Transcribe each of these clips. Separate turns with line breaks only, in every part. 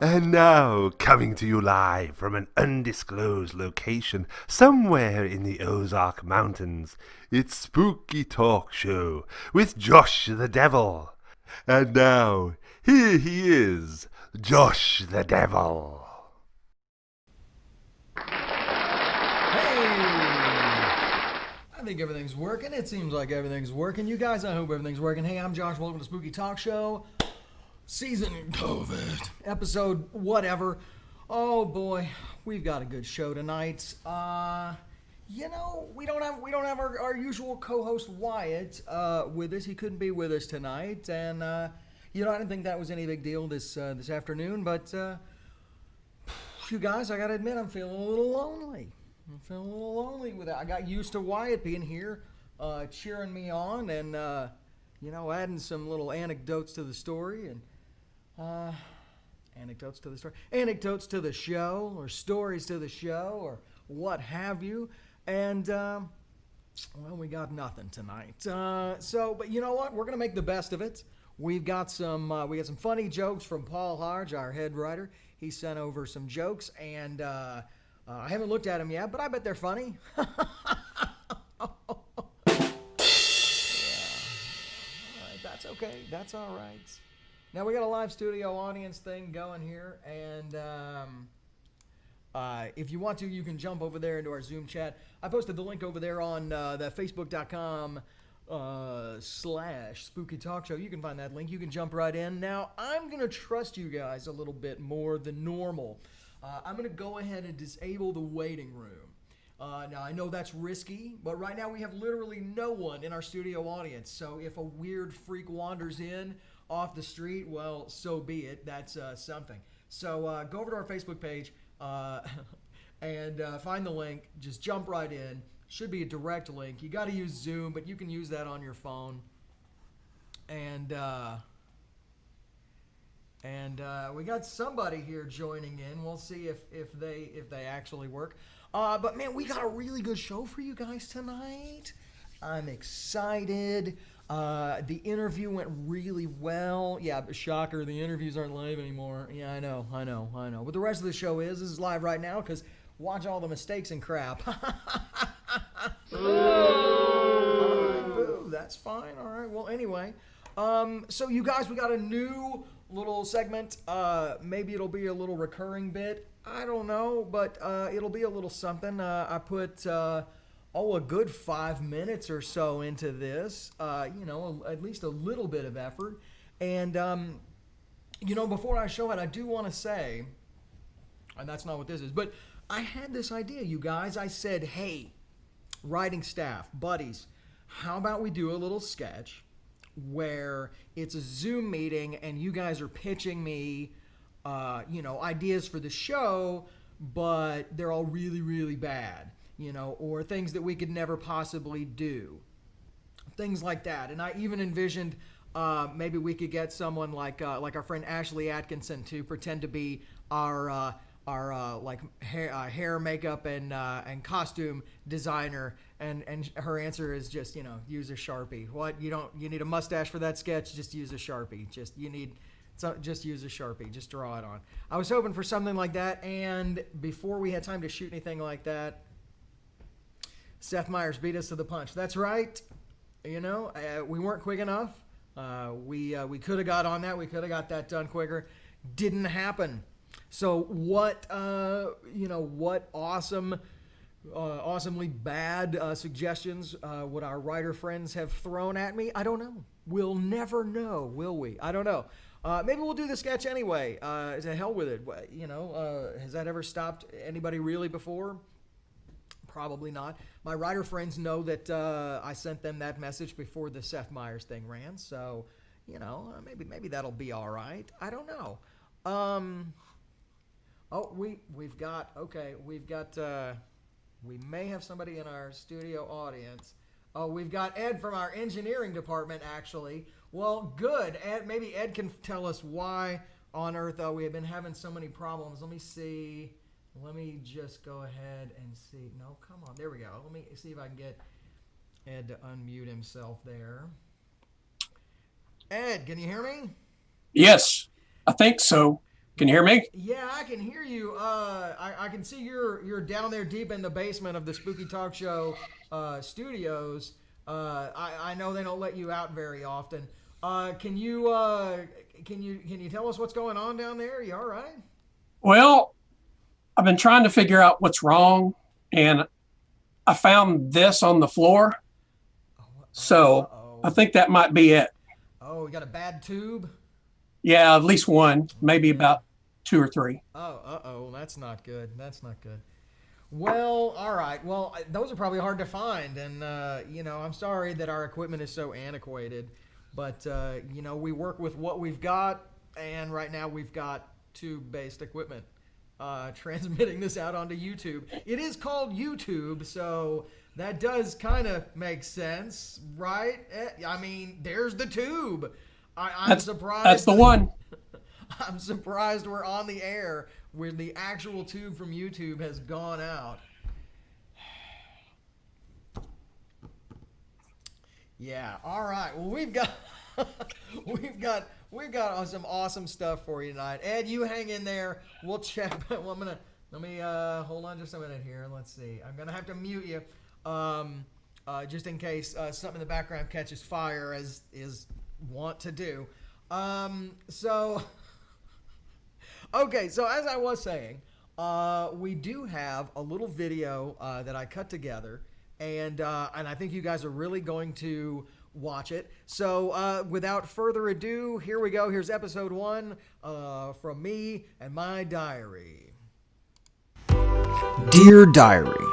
And now, coming to you live from an undisclosed location somewhere in the Ozark Mountains, it's Spooky Talk Show with Josh the Devil. And now, here he is, Josh the Devil.
Hey! I think everything's working. It seems like everything's working. You guys, I hope everything's working. Hey, I'm Josh. Welcome to Spooky Talk Show. Season COVID, episode whatever. Oh boy, we've got a good show tonight. We don't have our usual co-host Wyatt with us. He couldn't be with us tonight, and I didn't think that was any big deal this afternoon. But you guys, I gotta admit, I'm feeling a little lonely. With that. I got used to Wyatt being here, cheering me on, and adding some little anecdotes to the story and. Anecdotes to the show, or stories to the show, or what have you. And, we got nothing tonight. But you know what? We're going to make the best of it. We've got some funny jokes from Paul Harge, our head writer. He sent over some jokes, and I haven't looked at them yet, but I bet they're funny. Yeah. All right, that's okay. That's all right. Now, we got a live studio audience thing going here, and if you want to, you can jump over there into our Zoom chat. I posted the link over there on the facebook.com /Spooky Talk Show. You can find that link. You can jump right in. Now, I'm going to trust you guys a little bit more than normal. I'm going to go ahead and disable the waiting room. Now, I know that's risky, but right now we have literally no one in our studio audience. So if a weird freak wanders in off the street, well, so be it. That's something. So go over to our Facebook page and find the link. Just jump right in. Should be a direct link. You got to use Zoom, but you can use that on your phone. And we got somebody here joining in. We'll see if they actually work. But man, we got a really good show for you guys tonight. I'm excited. The interview went really well. Yeah, but shocker, the interviews aren't live anymore. Yeah, I know. But the rest of the show is. This is live right now because watch all the mistakes and crap. All right, boo. That's fine. All right. Well, anyway. So you guys, we got a new little segment. Maybe it'll be a little recurring bit. I don't know, but it'll be a little something. I put a good 5 minutes or so into this. At least a little bit of effort. And before I show it, I do want to say, and that's not what this is, but I had this idea, you guys. I said, hey, writing staff, buddies, how about we do a little sketch where it's a Zoom meeting and you guys are pitching me, ideas for the show, but they're all really, really bad, or things that we could never possibly do. Things like that. And I even envisioned maybe we could get someone like our friend Ashley Atkinson to pretend to be our hair, makeup, and costume designer, and her answer is just use a Sharpie. What, you need a mustache for that sketch? Just use a Sharpie. Just use a Sharpie. Just draw it on. I was hoping for something like that, and before we had time to shoot anything like that, Seth Meyers beat us to the punch. That's right. We weren't quick enough. We could have got on that. We could have got that done quicker. Didn't happen. So what awesomely bad suggestions would our writer friends have thrown at me? I don't know. We'll never know, will we? I don't know. Maybe we'll do the sketch anyway. To hell with it. Has that ever stopped anybody really before? Probably not. My writer friends know that I sent them that message before the Seth Meyers thing ran. So, maybe that'll be all right. I don't know. We may have somebody in our studio audience. Oh, we've got Ed from our engineering department, actually. Well, good. Ed, maybe Ed can tell us why on earth we have been having so many problems. Let me see. Let me just go ahead and see. No, come on. There we go. Let me see if I can get Ed to unmute himself there. Ed, can you hear me?
Yes, I think so. Can you hear me?
Yeah, I can hear you. I can see you're down there deep in the basement of the Spooky Talk Show studios. I know they don't let you out very often. Can you tell us what's going on down there? You all right?
Well, I've been trying to figure out what's wrong, and I found this on the floor. So I think that might be it.
Oh, you got a bad tube?
Yeah, at least one, maybe about 2 or 3.
Oh, uh-oh, that's not good. That's not good. Well, all right. Well, those are probably hard to find, and I'm sorry that our equipment is so antiquated, but we work with what we've got, and right now we've got tube-based equipment. Transmitting this out onto YouTube. It is called YouTube, so that does kind of make sense, right? I mean, there's the tube. I'm surprised.
That's the one.
I'm surprised we're on the air when the actual tube from YouTube has gone out. Yeah. All right. Well, we've got some awesome stuff for you tonight. Ed, you hang in there. We'll check. Well, let me hold on just a minute here. Let's see. I'm gonna have to mute you, just in case something in the background catches fire, as is wont to do. Okay, so as I was saying, we do have a little video that I cut together, and I think you guys are really going to watch it. So without further ado, here we go. Here's episode 1 from me and my diary. Dear Diary,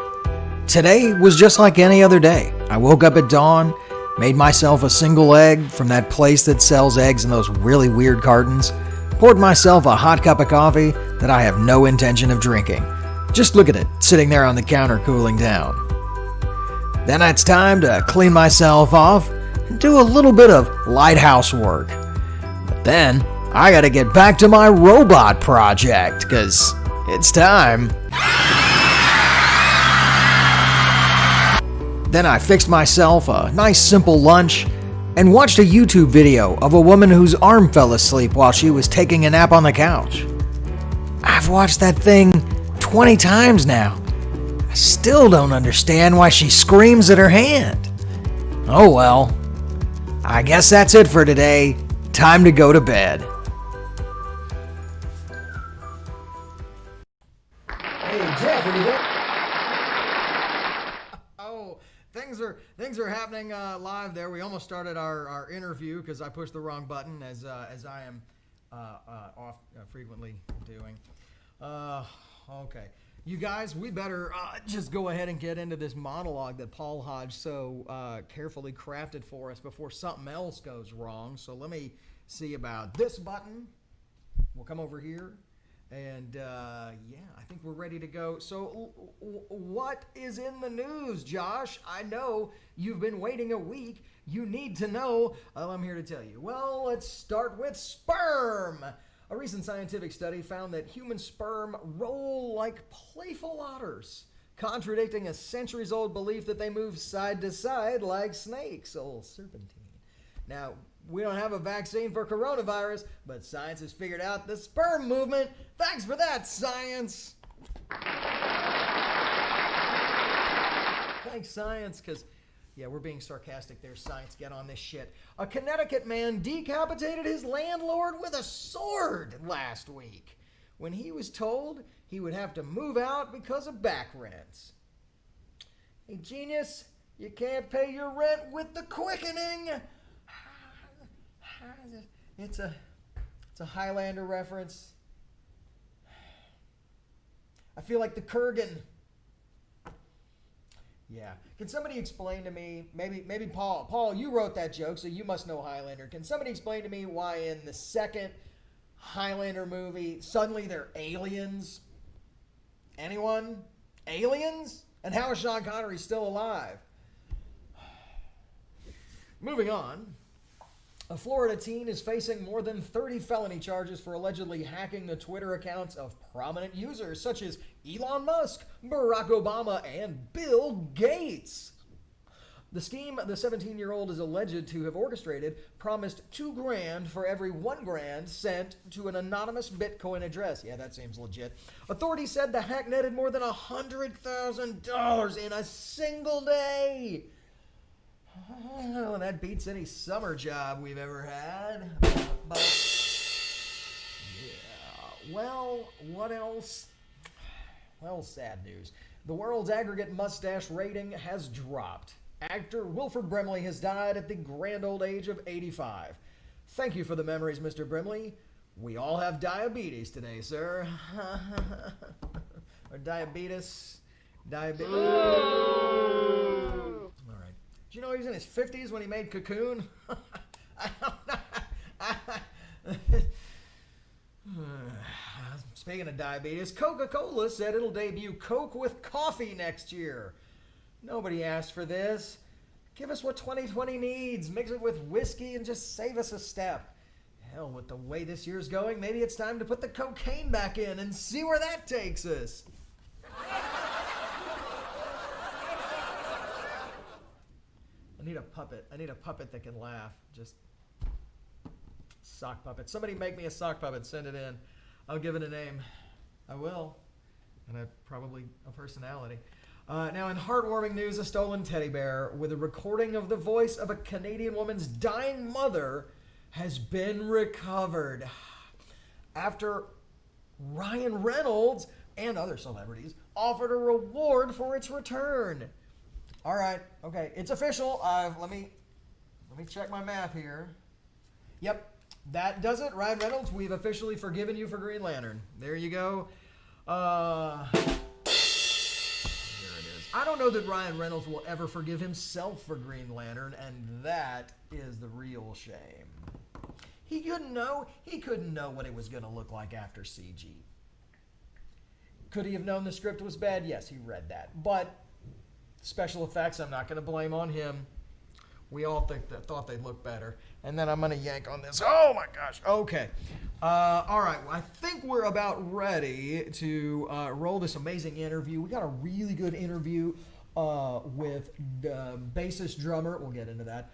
today was just like any other day. I woke up at dawn, made myself a single egg from that place that sells eggs in those really weird cartons, poured myself a hot cup of coffee that I have no intention of drinking. Just look at it, sitting there on the counter cooling down. Then it's time to clean myself off and do a little bit of lighthouse work. But then I gotta get back to my robot project, 'cause it's time. Then I fixed myself a nice simple lunch and watched a YouTube video of a woman whose arm fell asleep while she was taking a nap on the couch. I've watched that thing 20 times now. I still don't understand why she screams at her hand. Oh well. I guess that's it for today. Time to go to bed. Hey Jeff, are you there? Oh, things are happening live there. We almost started our interview because I pushed the wrong button, as I am frequently doing. Okay. You guys, we better just go ahead and get into this monologue that Paul Hodge so carefully crafted for us before something else goes wrong. So let me see about this button. We'll come over here. And I think we're ready to go. So what is in the news, Josh? I know you've been waiting a week. You need to know. I'm here to tell you. Well, let's start with sperm. A recent scientific study found that human sperm roll like playful otters, contradicting a centuries-old belief that they move side to side like snakes. Old serpentine. Now, we don't have a vaccine for coronavirus, but science has figured out the sperm movement. Thanks for that, science. Thanks, science, because, yeah, we're being sarcastic there, science. Get on this shit. A Connecticut man decapitated his landlord with a sword last week when he was told he would have to move out because of back rents. Hey, genius, you can't pay your rent with the quickening. It's a Highlander reference. I feel like the Kurgan. Yeah. Can somebody explain to me, maybe Paul. Paul, you wrote that joke, so you must know Highlander. Can somebody explain to me why in the second Highlander movie, suddenly they're aliens? Anyone? Aliens? And how is Sean Connery still alive? Moving on. A Florida teen is facing more than 30 felony charges for allegedly hacking the Twitter accounts of prominent users such as Elon Musk, Barack Obama, and Bill Gates. The scheme the 17-year-old is alleged to have orchestrated promised $2,000 for every $1,000 sent to an anonymous Bitcoin address. Yeah, that seems legit. Authorities said the hack netted more than $100,000 in a single day. Oh, that beats any summer job we've ever had. But yeah, well, what else? Well, sad news. The world's aggregate mustache rating has dropped. Actor Wilford Brimley has died at the grand old age of 85. Thank you for the memories, Mr. Brimley. We all have diabetes today, sir. Or diabetes. Diabetes. All right. Did you know he was in his 50s when he made Cocoon? Speaking of diabetes, Coca-Cola said it'll debut Coke with coffee next year. Nobody asked for this. Give us what 2020 needs. Mix it with whiskey and just save us a step. Hell, with the way this year's going, maybe it's time to put the cocaine back in and see where that takes us. I need a puppet. I need a puppet that can laugh. Just sock puppet. Somebody make me a sock puppet. Send it in. I'll give it a name. I will. And probably a personality. Now, in heartwarming news, a stolen teddy bear with a recording of the voice of a Canadian woman's dying mother has been recovered after Ryan Reynolds and other celebrities offered a reward for its return. All right, okay, it's official. Let me check my math here. Yep, that does it. Ryan Reynolds, we've officially forgiven you for Green Lantern. There you go. There it is. I don't know that Ryan Reynolds will ever forgive himself for Green Lantern, and that is the real shame. He couldn't know. He couldn't know what it was going to look like after CG. Could he have known the script was bad? Yes, he read that. But special effects, I'm not going to blame on him. We all thought they'd look better. And then I'm going to yank on this. Oh, my gosh. Okay. All right. Well, I think we're about ready to roll this amazing interview. We got a really good interview with the bassist drummer. We'll get into that.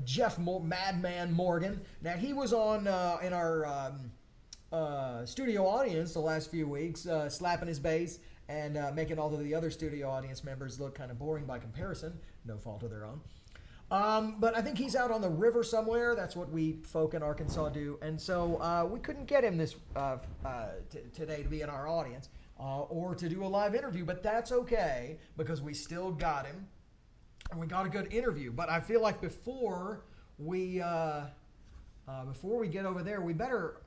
Jeff Madman Morgan. Now, he was on in our studio audience the last few weeks, slapping his bass and making all of the other studio audience members look kind of boring by comparison. No fault of their own. But I think he's out on the river somewhere. That's what we folk in Arkansas do. And so we couldn't get him this today to be in our audience or to do a live interview. But that's okay because we still got him. And we got a good interview. But I feel like before we get over there, we better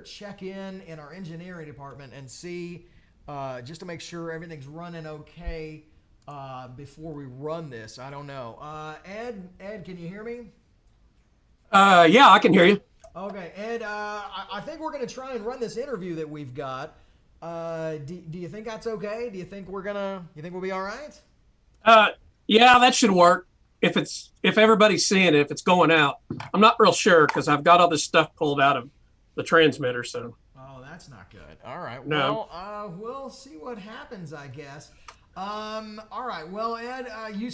check in our engineering department and see just to make sure everything's running okay. Before we run this, I don't know. Ed, can you hear me?
Yeah, I can hear you.
Okay, Ed, I think we're going to try and run this interview that we've got. Do you think that's okay? Do you think we'll be all right?
Yeah, that should work. If everybody's seeing it, if it's going out. I'm not real sure because I've got all this stuff pulled out of the transmitter, so.
Oh, that's not good. All right.
No.
Well, we'll see what happens, I guess. All right. Well, Ed, you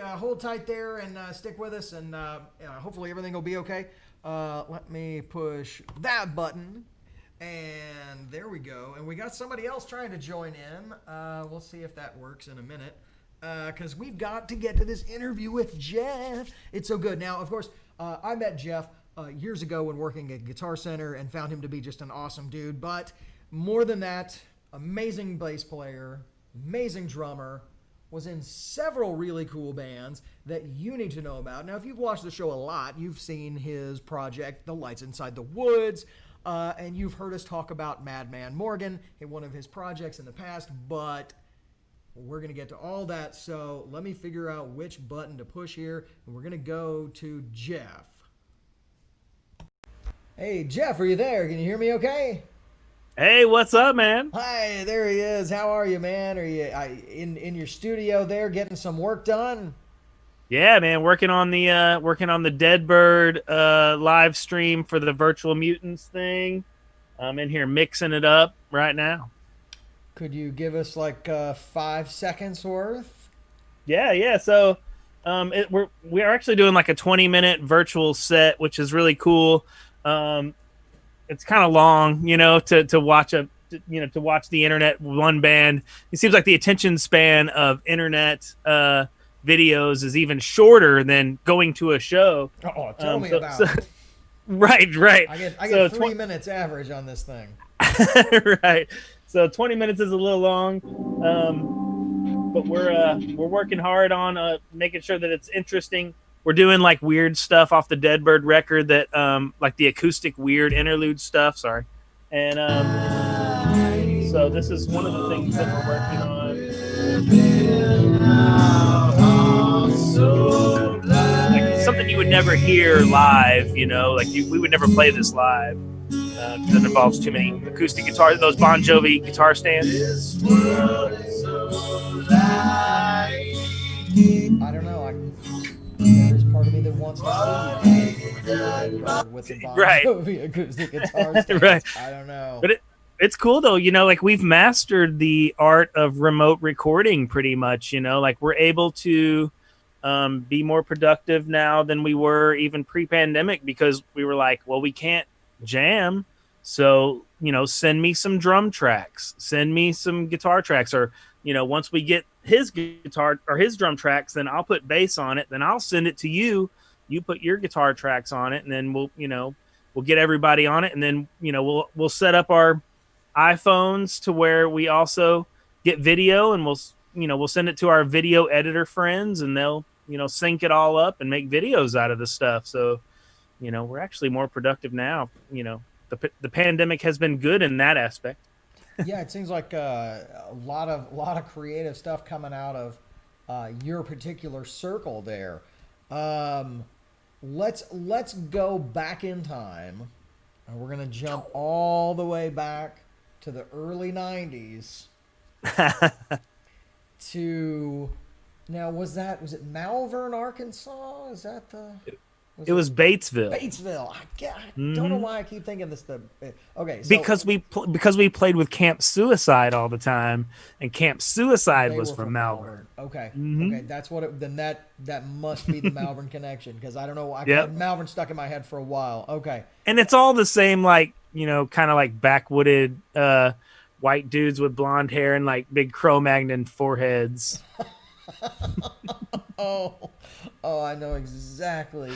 hold tight there and stick with us, and hopefully everything will be okay. Let me push that button, and there we go. And we got somebody else trying to join in. We'll see if that works in a minute, because we've got to get to this interview with Jeff. It's so good. Now, of course, I met Jeff years ago when working at Guitar Center and found him to be just an awesome dude. But more than that, amazing bass player. Amazing drummer, was in several really cool bands that you need to know about. Now, if you've watched the show a lot, you've seen his project, The Lights Inside the Woods, and you've heard us talk about Madman Morgan in one of his projects in the past, but we're going to get to all that, so let me figure out which button to push here, and we're going to go to Jeff. Hey, Jeff, are you there? Can you hear me okay?
Hey, what's up, man?
Hi, there he is. How are you, man? Are you in your studio there getting some work done?
Yeah, man, working on the Deadbird live stream for the Virtual Mutants thing. I'm in here mixing it up right now.
Could you give us like 5 seconds worth?
Yeah. So, we're actually doing like a 20-minute virtual set, which is really cool. It's kind of long, to watch to watch the internet one band. It seems like the attention span of internet videos is even shorter than going to a show.
Oh, tell me about it.
Right.
I get 3 minutes average on this thing.
Right. So 20 minutes is a little long, but we're working hard on making sure that it's interesting. we're doing like weird stuff off the Deadbird record that like the acoustic weird interlude stuff. Sorry, and so this is one of the things that we're working on. Like something you would never hear live, you know, like we would never play this live. Because it involves too many acoustic guitars, those Bon Jovi guitar stands.
I don't know. There's part of me that wants to see with the Bon Jovi acoustic guitar stands.
Right.
I don't know.
But it's cool though, you know, like we've mastered the art of remote recording pretty much, you know, like we're able to be more productive now than we were even pre-pandemic, because we were like, well, we can't jam, so, you know, send me some drum tracks, send me some guitar tracks, or, you know, once we get his guitar or his drum tracks, then I'll put bass on it, then I'll send it to you, you put your guitar tracks on it, and then we'll get everybody on it, and then, you know, we'll set up our iPhones to where we also get video, and we'll send it to our video editor friends, and they'll, you know, sync it all up and make videos out of the stuff. So, you know, we're actually more productive now. You know, the pandemic has been good in that aspect.
Yeah, it seems like a lot of creative stuff coming out of your particular circle there. Let's go back in time, and we're gonna jump all the way back to the early '90s. To now, was it Malvern, Arkansas? Is that the?
It was Batesville.
Batesville. I don't know why I keep thinking this. Okay. So,
because we played with Camp Suicide all the time, and Camp Suicide was from Malvern.
Okay.
Mm-hmm.
Okay. That's what it. Then that must be the Malvern connection, because I don't know. I had Malvern stuck in my head for a while. Okay.
And it's all the same, like, you know, kind of like backwooded white dudes with blonde hair and like big Cro-Magnon foreheads.
Oh, I know exactly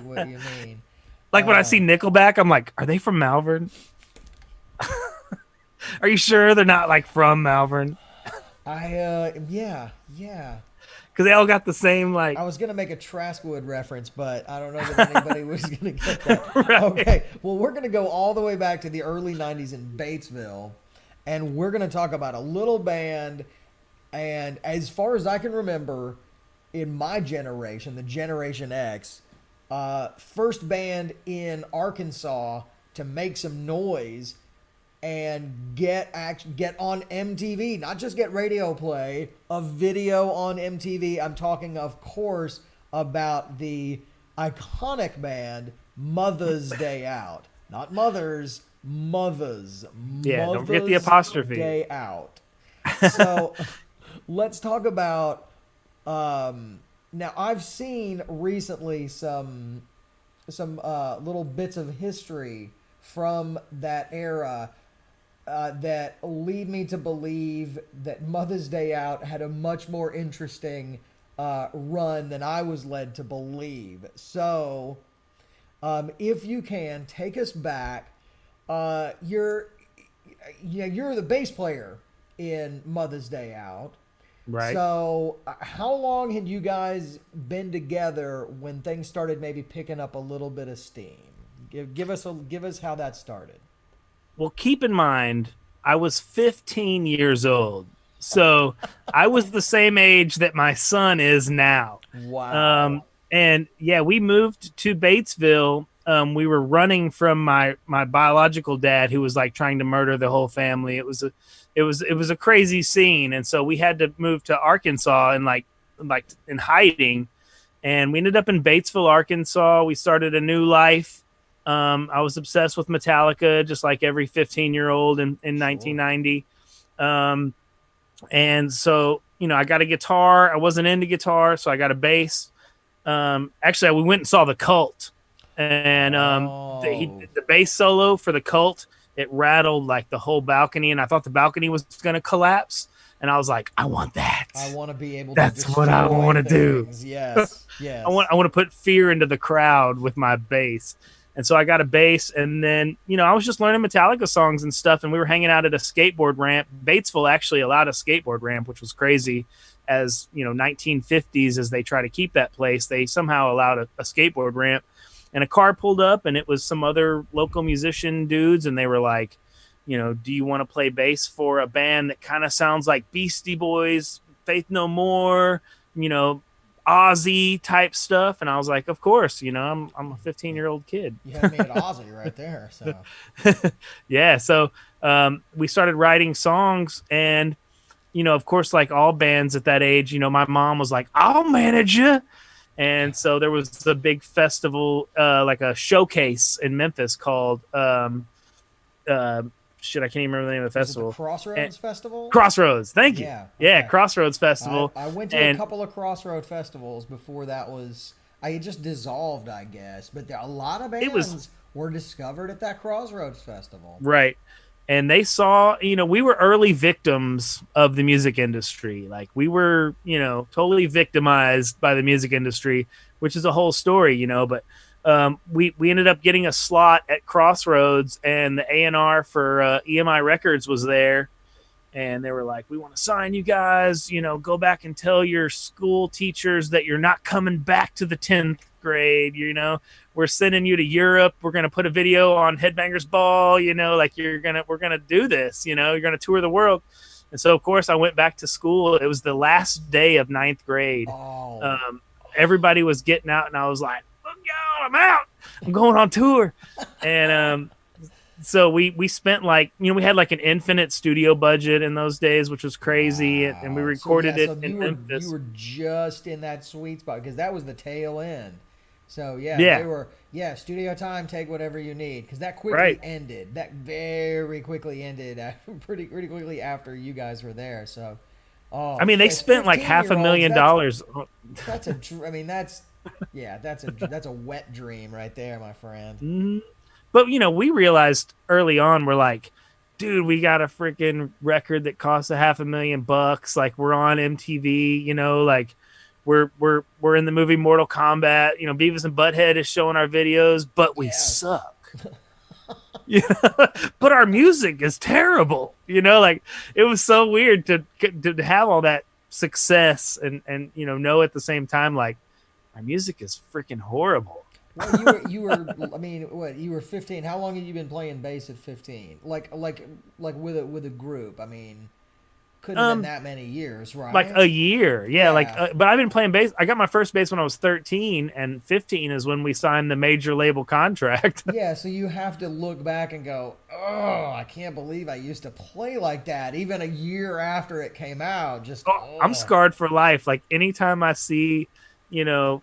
what you mean.
Like when I see Nickelback, I'm like, are they from Malvern? Are you sure they're not like from Malvern?
Yeah.
Because they all got the same, like.
I was gonna make a Traskwood reference, but I don't know that anybody was gonna get that.
Right.
Okay, well, we're gonna go all the way back to the early '90s in Batesville, and we're gonna talk about a little band. And as far as I can remember, in my generation, the Generation X, first band in Arkansas to make some noise and get on MTV, not just get radio play, a video on MTV. I'm talking, of course, about the iconic band Mother's Day Out. Not Mothers, Mothers.
Yeah, don't forget the apostrophe.
Day Out. So let's talk about... now, I've seen recently some little bits of history from that era that lead me to believe that Mother's Day Out had a much more interesting run than I was led to believe. So, if you can, take us back. You're the bass player in Mother's Day Out.
Right.
So, how long had you guys been together when things started maybe picking up a little bit of steam? Give us how that started.
Well, keep in mind, I was 15 years old, so I was the same age that my son is now.
Wow.
And yeah, we moved to Batesville. We were running from my biological dad, who was like trying to murder the whole family. It was a crazy scene, and so we had to move to Arkansas and like in hiding. And we ended up in Batesville, Arkansas. We started a new life. I was obsessed with Metallica, just like every 15-year-old in 1990. And so, you know, I got a guitar. I wasn't into guitar, so I got a bass. Actually, we went and saw The Cult. And the bass solo for The Cult, it rattled like the whole balcony, and I thought the balcony was going to collapse. And I was like, I want that.
I want to be able to
That's what I want to do.
Yes, yes.
I want to put fear into the crowd with my bass. And so I got a bass, and then, I was just learning Metallica songs and stuff, and we were hanging out at a skateboard ramp. Batesville actually allowed a skateboard ramp, which was crazy. As, 1950s, as they try to keep that place, they somehow allowed a skateboard ramp. And a car pulled up, and it was some other local musician dudes, and they were like, do you want to play bass for a band that kind of sounds like Beastie Boys, Faith No More, Ozzy type stuff? And I was like, of course, I'm a 15-year-old kid.
You had me at Ozzy right there. So
yeah, so we started writing songs, and of course, like all bands at that age, my mom was like, I'll manage you. And so there was a big festival, like a showcase in Memphis called I can't even remember the name of the festival.
The Crossroads Festival?
Crossroads, thank you.
Yeah,
okay. Crossroads Festival.
I went to a couple of Crossroads festivals before that was. I had just dissolved, I guess. But a lot of bands were discovered at that Crossroads Festival.
Right. And they saw, we were early victims of the music industry. Like, we were, totally victimized by the music industry, which is a whole story, but we ended up getting a slot at Crossroads, and the A&R for EMI Records was there, and they were like, we want to sign you guys, go back and tell your school teachers that you're not coming back to the 10th grade, we're sending you to Europe, we're going to put a video on Headbangers Ball, like we're going to do this, you're going to tour the world. And so, of course, I went back to school. It was the last day of 9th grade. Everybody was getting out, and I was like, yo, I'm out. I'm going on tour. And so we spent we had like an infinite studio budget in those days, which was crazy. Wow. And we recorded it in Memphis.
You were just in that sweet spot because that was the tail end. So they were studio time, take whatever you need, because that quickly ended. That very quickly ended pretty quickly after you guys were there. So
they spent like $500,000.
That's a wet dream right there, my friend.
Mm-hmm. But we realized early on, we're like, dude, we got a freaking record that costs $500,000. Like, we're on MTV, like we're in the movie Mortal Kombat. Beavis and Butthead is showing our videos, but we suck. But our music is terrible. Like, it was so weird to have all that success and know at the same time, like, our music is freaking horrible.
Well, you were 15. How long have you been playing bass at 15? Like with a group? Couldn't have been that many years, right?
Like a year, yeah. But I've been playing bass. I got my first bass when I was 13, and 15 is when we signed the major label contract.
Yeah, so you have to look back and go, oh, I can't believe I used to play like that, even a year after it came out.
I'm scarred for life. Like, anytime I see,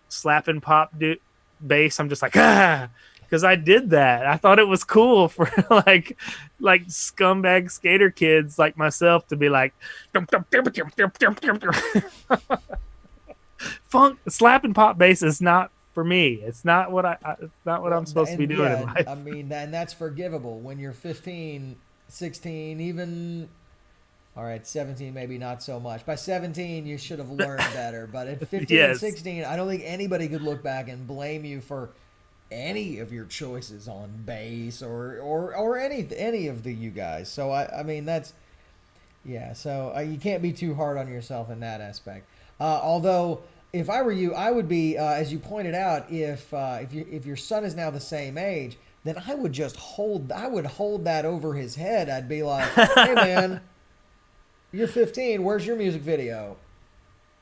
slapping pop bass, I'm just like, because I did that. I thought it was cool for like scumbag skater kids like myself to be like, funk slapping pop bass is not for me. It's not what it's not what I'm supposed to be doing in life.
And that's forgivable when you're 15, 16, even. All right, 17 maybe not so much. By 17, you should have learned better. But at 15 and 16, I don't think anybody could look back and blame you for any of your choices on bass or any of you guys. So that's So you can't be too hard on yourself in that aspect. Although if I were you, I would be, as you pointed out, if your son is now the same age, then I would hold that over his head. I'd be like, hey man. You're 15. Where's your music video?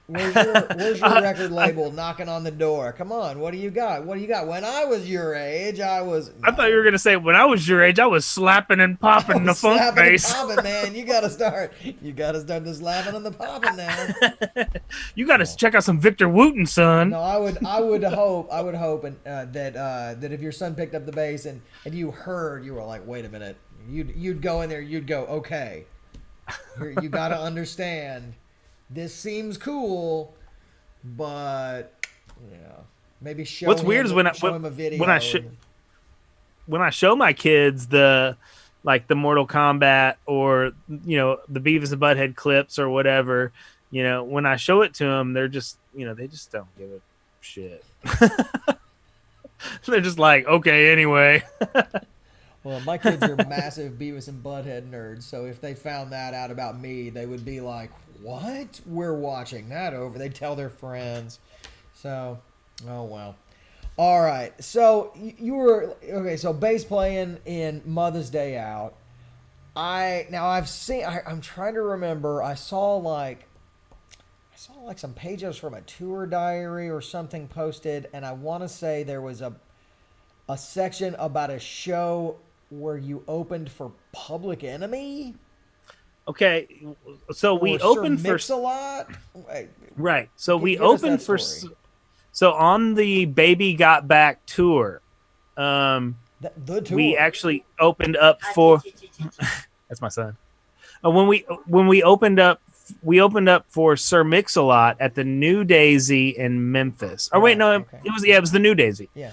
Where's your record label knocking on the door? Come on, what do you got? What do you got? When I was your age, I thought
you were gonna say when I was your age, I was slapping and popping the funk bass.
Popping, man. You gotta start the slapping and the popping now.
You gotta check out some Victor Wooten, son.
No, I would hope that if your son picked up the bass and you were like, wait a minute, you'd go in there, you'd go, okay. You got to understand, this seems cool, but maybe show
What's
him,
weird is when
him a video.
When I show my kids the Mortal Kombat or the Beavis and Butthead clips or whatever, when I show it to them, they're just they just don't give a shit. They're just like, okay, anyway.
Well, my kids are massive Beavis and Butthead nerds, so if they found that out about me, they would be like, what? We're watching that over. They'd tell their friends. So, oh well. All right. So you were okay. So bass playing in Mother's Day Out. I'm trying to remember. I saw like some pages from a tour diary or something posted, and I want to say there was a section about a show where you opened for Public Enemy.
Okay, so we opened for
Mix-a-Lot.
right. So we opened for. So on the Baby Got Back tour,
The tour.
we actually opened up for. That's my son. When we opened up for Sir Mix-a-Lot at the New Daisy in Memphis. Oh wait, no,
okay.
it was the New Daisy.
Yeah.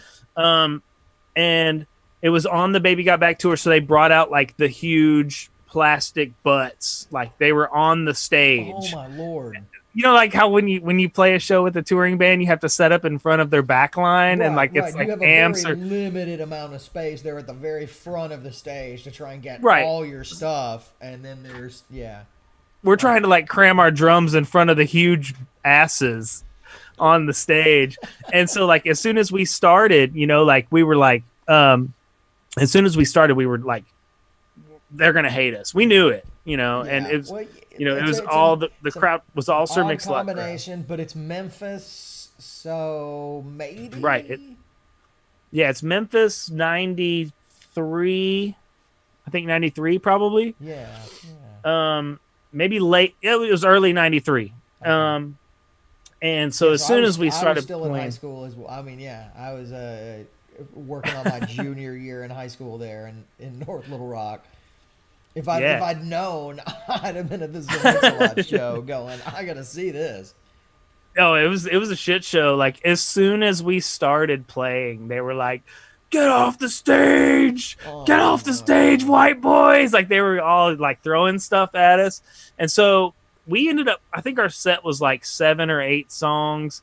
And it was on the Baby Got Back tour, so they brought out like the huge plastic butts, like they were on the stage.
Oh my lord!
You know, like how when you play a show with a touring band, you have to set up in front of their back line, and like it's like
you have
amps
a very
or
limited amount of space there at the very front of the stage to try and get
Right.
all your stuff, and then
we're trying to like cram our drums in front of the huge asses on the stage. And so like as soon as we started, you know, like we were like as soon as we started, we were like, they're gonna hate us. We knew it, you know, and it was it was all the crowd was all Sir Mix-a-Lot
combination, but it's Memphis, so maybe
right. It's Memphis 93, I think 93 probably.
Yeah.
Maybe late. It was early 93.
Okay.
And so as soon as we started
I was still
playing,
in high school as well. I mean, I was working on my junior year in high school there in North Little Rock. If I'd known, I'd have been at this Mix-a-Lot show going, I gotta see this.
Oh, it was a shit show. Like as soon as we started playing, they were like, "Get off the stage! Get off the stage, white boys!" Like they were all like throwing stuff at us. And so we ended up, I think our set was like 7 or 8 songs.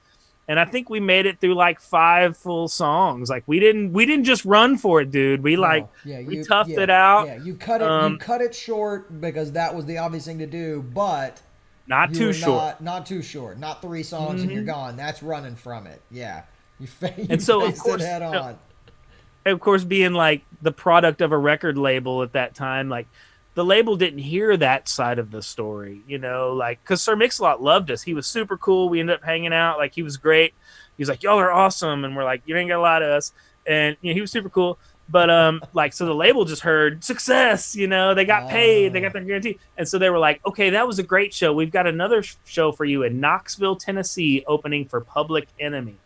And I think we made it through like 5 full songs. Like we didn't just run for it, dude. We we toughed it out.
Yeah, you cut it short because that was the obvious thing to do, but
not too short.
Not too short. Not 3 songs and you're gone. That's running from it. Yeah. You faced it head on.
Of course, being like the product of a record label at that time, like the label didn't hear that side of the story, you know, like because Sir Mix-a-Lot loved us. He was super cool. We ended up hanging out. Like he was great. He was like, "Y'all are awesome," and we're like, "You ain't got a lot of us." And you know, he was super cool. But like so the label just heard success. You know, they got paid. They got their guarantee, and so they were like, "Okay, that was a great show. We've got another show for you in Knoxville, Tennessee, opening for Public Enemy."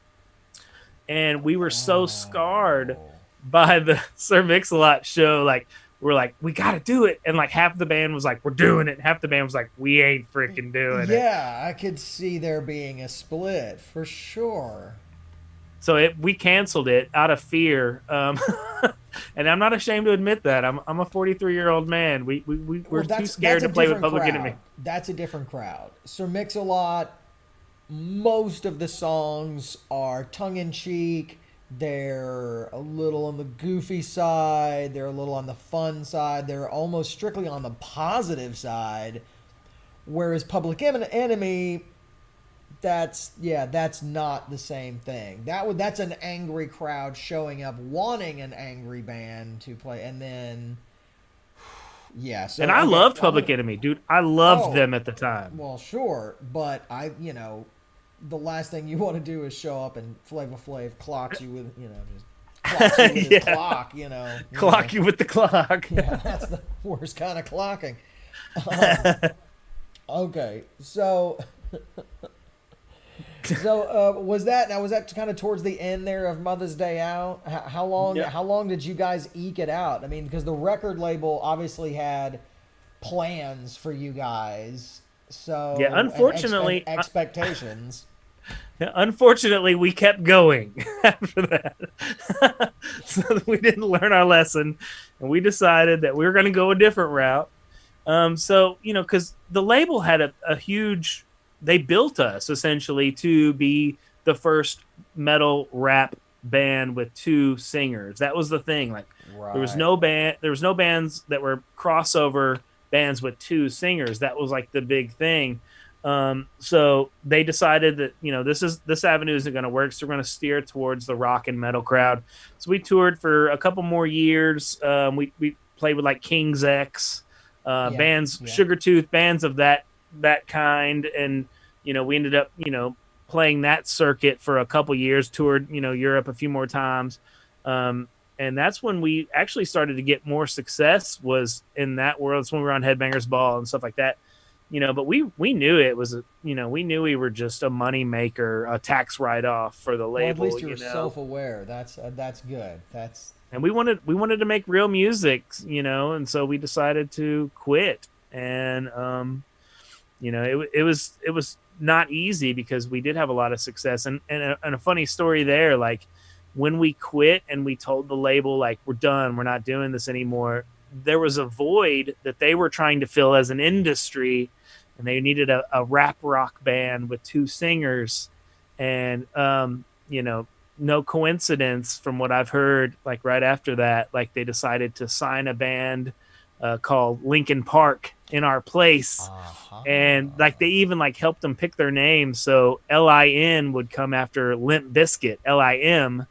And we were so scarred by the Sir Mix-a-Lot show, like we're like, we gotta do it, and like half the band was like, we're doing it, and half the band was like, we ain't freaking doing it.
Yeah, I could see there being a split for sure.
So we canceled it out of fear, and I'm not ashamed to admit that. I'm a 43-year-old man. We're too scared to play with Public Enemy.
That's a different crowd. Sir Mix-a-Lot, most of the songs are tongue-in-cheek. They're a little on the goofy side. They're a little on the fun side. They're almost strictly on the positive side. Whereas Public Enemy, that's not the same thing. That's an angry crowd showing up wanting an angry band to play, and then so,
and I loved Public Enemy, dude. I loved them at the time.
Well, sure, but the last thing you want to do is show up and Flava Flav clocks you with, just clocks you with his clock,
Clock you with the clock.
Yeah, that's the worst kind of clocking. Okay, so was that kind of towards the end there of Mother's Day Out? How long did you guys eke it out? I mean, because the record label obviously had plans for you guys. So
unfortunately,
expectations.
Unfortunately, we kept going after that, so we didn't learn our lesson, and we decided that we were going to go a different route. So because the label had a huge, they built us essentially to be the first metal rap band with 2 singers. That was the thing. Like there was no bands that were crossover bands with 2 singers. That was like the big thing. So they decided that, this avenue isn't going to work. So we're going to steer towards the rock and metal crowd. So we toured for a couple more years. We played with like King's X, bands, Sugartooth, bands of that kind. And, we ended up, playing that circuit for a couple years, toured, Europe a few more times. And that's when we actually started to get more success, was in that world. It's when we were on Headbangers Ball and stuff like that. But we knew it was, we knew we were just a money maker, a tax write-off for the label.
Well, at least you were self-aware. That's good.
And we wanted to make real music, and so we decided to quit. And it was not easy, because we did have a lot of success. And a funny story there, like when we quit and we told the label, like, we're done, we're not doing this anymore, there was a void that they were trying to fill as an industry, and they needed a rap rock band with 2 singers. And no coincidence, from what I've heard, like right after that, like they decided to sign a band called Linkin Park in our place. And like they even like helped them pick their name, so LIN would come after Limp Bizkit, LIM.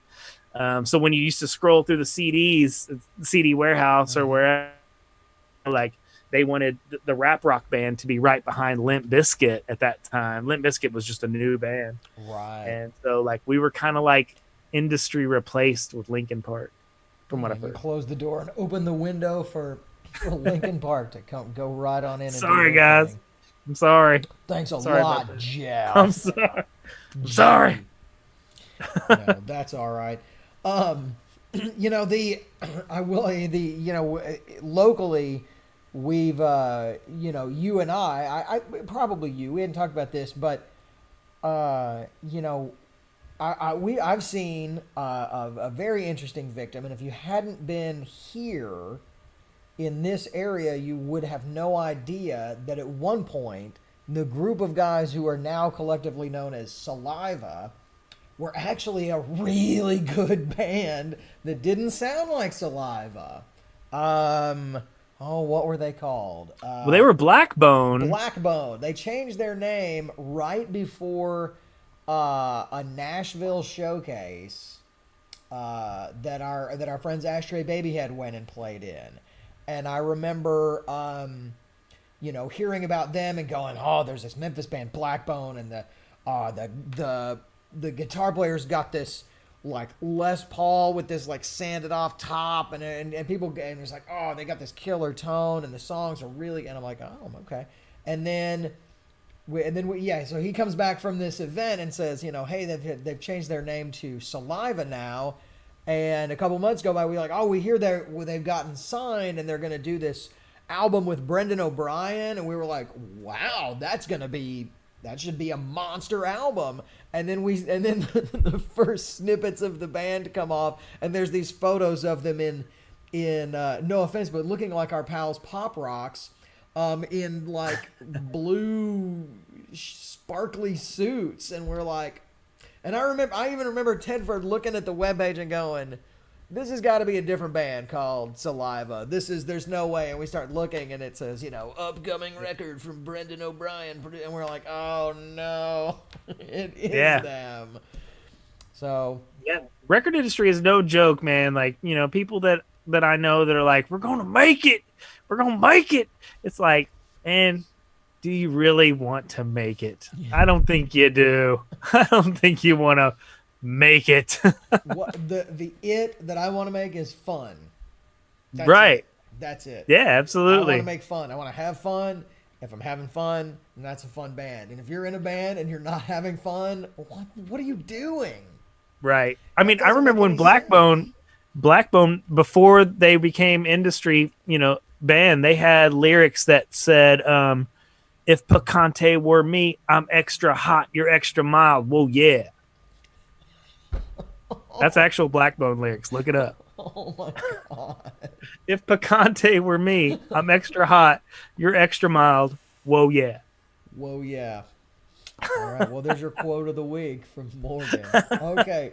So when you used to scroll through the CDs, CD Warehouse or wherever, like they wanted the rap rock band to be right behind Limp Bizkit at that time. Limp Bizkit was just a new band.
Right.
And so like we were kind of like industry replaced with Linkin Park, from what I've heard.
Close the door and open the window for Linkin Park to go right on in. And
sorry, guys. Thing. I'm sorry.
Thanks a lot, Jeff.
I'm sorry. I'm sorry.
No, that's all right. Locally, we've, you and I probably you, we hadn't talked about this, but, I've seen a very interesting victim. And if you hadn't been here in this area, you would have no idea that at one point, the group of guys who are now collectively known as Saliva were actually a really good band that didn't sound like Saliva. What were they called?
Well, they were Blackbone.
Blackbone. They changed their name right before a Nashville showcase that our friends Ashtray Babyhead went and played in. And I remember, hearing about them and going, oh, there's this Memphis band Blackbone, and the guitar player's got this like Les Paul with this like sanded off top, and people, and it's like, oh, they got this killer tone, and the songs are really, and I'm like, oh, okay. So he comes back from this event and says, hey, they've changed their name to Saliva now. And a couple months go by, we hear they've gotten signed and they're going to do this album with Brendan O'Brien. And we were like, wow, that should be a monster album. And then the first snippets of the band come off, and there's these photos of them in no offense, but looking like our pals Pop Rocks, in like blue sparkly suits. And we're like, and I even remember Tedford looking at the webpage and going, this has got to be a different band called Saliva. There's no way. And we start looking, and it says, upcoming record from Brendan O'Brien. And we're like, oh no, it is them. So
yeah, record industry is no joke, man. Like, people that I know that are like, we're going to make it. We're going to make it. It's like, man, do you really want to make it? I don't think you do. I don't think you want to make it.
It that I want to make is fun. That's it.
Yeah, absolutely.
I want to make fun. I want to have fun. If I'm having fun, then that's a fun band. And if you're in a band and you're not having fun, what are you doing?
Right. I mean, I remember when Blackbone, before they became industry, band, they had lyrics that said, if Picante were me, I'm extra hot, you're extra mild. Well, yeah. That's actual Blackbone lyrics. Look it up.
Oh my God.
If Picante were me, I'm extra hot, you're extra mild. Whoa, yeah.
Whoa, yeah. All right. Well, there's your quote of the week from Morgan. Okay.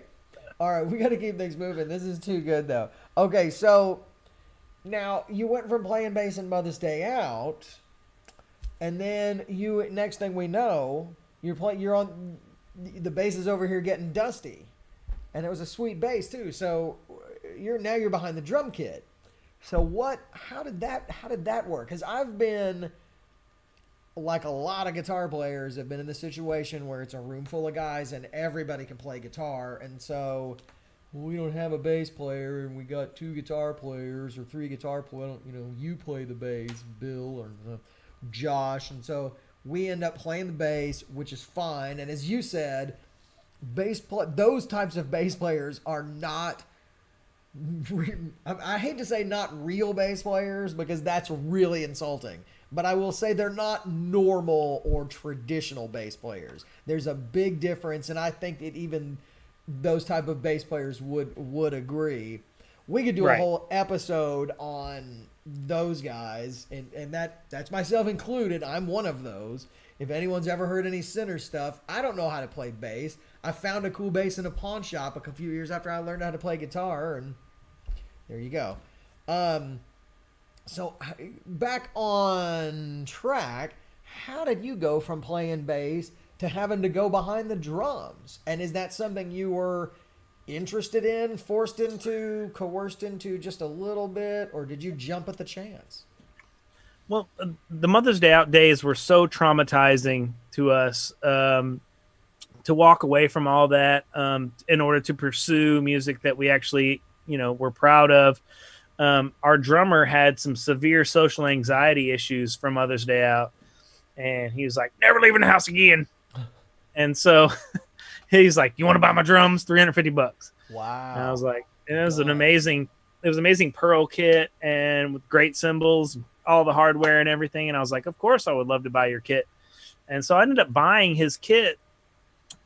All right, we got to keep things moving. This is too good, though. Okay, so now you went from playing bass in Mother's Day Out, and then next thing we know, you're on the bass is over here getting dusty, and it was a sweet bass too. So you're behind the drum kit. So how did that work? Because I've been, like a lot of guitar players, have been in the situation where it's a room full of guys and everybody can play guitar, and so we don't have a bass player and we got 2 guitar players or 3 guitar players. You play the bass, Bill or Josh, and so we end up playing the bass, which is fine. And as you said, those types of bass players are not. I hate to say not real bass players because that's really insulting, but I will say they're not normal or traditional bass players. There's a big difference, and I think that even those type of bass players would agree. We could do a whole episode on those guys, and that's myself included. I'm one of those. If anyone's ever heard any Sinner stuff, I don't know how to play bass. I found a cool bass in a pawn shop a few years after I learned how to play guitar, and there you go. So back on track, how did you go from playing bass to having to go behind the drums? And is that something you were interested in, forced into, coerced into just a little bit, or did you jump at the chance?
Well, the Mother's Day Out days were so traumatizing to us, to walk away from all that in order to pursue music that we actually, were proud of. Our drummer had some severe social anxiety issues from Mother's Day Out, and he was like, never leaving the house again. And so he's like, you want to buy my drums? $350.
Wow.
And I was like, and it was an amazing Pearl kit and with great cymbals, all the hardware and everything. And I was like, of course I would love to buy your kit. And so I ended up buying his kit.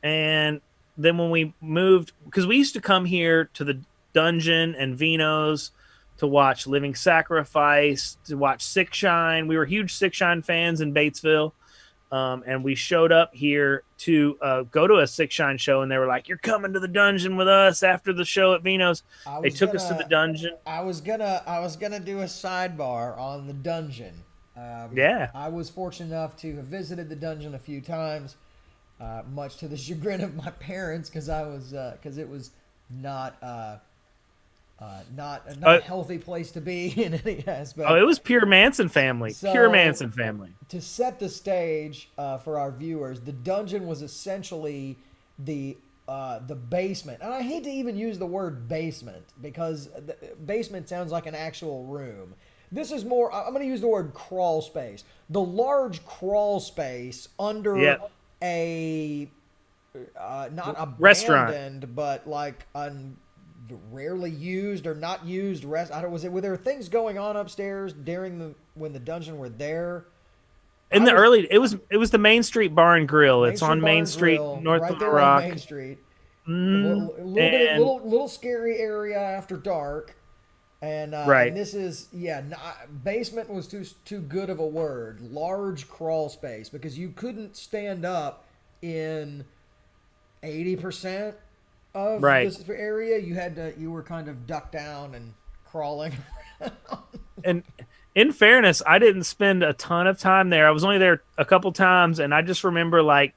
And then when we moved, because we used to come here to the Dungeon and Vino's to watch Living Sacrifice, to watch Sick Shine. We were huge Sick Shine fans in Batesville. And we showed up here to go to a Sick Shine show, and they were like, you're coming to the Dungeon with us after the show at Vino's. They took us to the Dungeon.
I was gonna do a sidebar on the Dungeon.
Yeah.
I was fortunate enough to have visited the Dungeon a few times, much to the chagrin of my parents, because it was not a healthy place to be in any aspect.
Oh, it was pure Manson family. Pure Manson family.
To set the stage for our viewers, the Dungeon was essentially the basement. And I hate to even use the word basement because basement sounds like an actual room. This is more, I'm going to use the word crawl space. The large crawl space under a, not abandoned,
restaurant,
but like rarely used or not used were there things going on upstairs when the Dungeon were there?
It was the Main Street Bar and Grill. It's on Main Street, north of the Rock.
Main Street. Little scary area after dark. And and this is basement was too good of a word. Large crawl space, because you couldn't stand up in 80% of this area. You were kind of ducked down and crawling around.
And in fairness, I didn't spend a ton of time there. I was only there a couple times, and I just remember like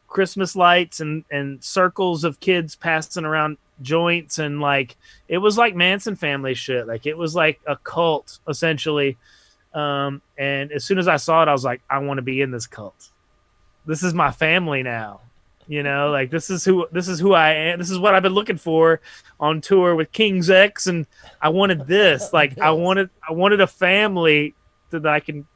Christmas lights and circles of kids passing around joints, and like it was like Manson family shit. Like it was like a cult essentially. And as soon as I saw it, I was like, I want to be in this cult. This is my family now. Like this is who I am. This is what I've been looking for on tour with King's X, and I wanted this. Like I wanted a family that I can,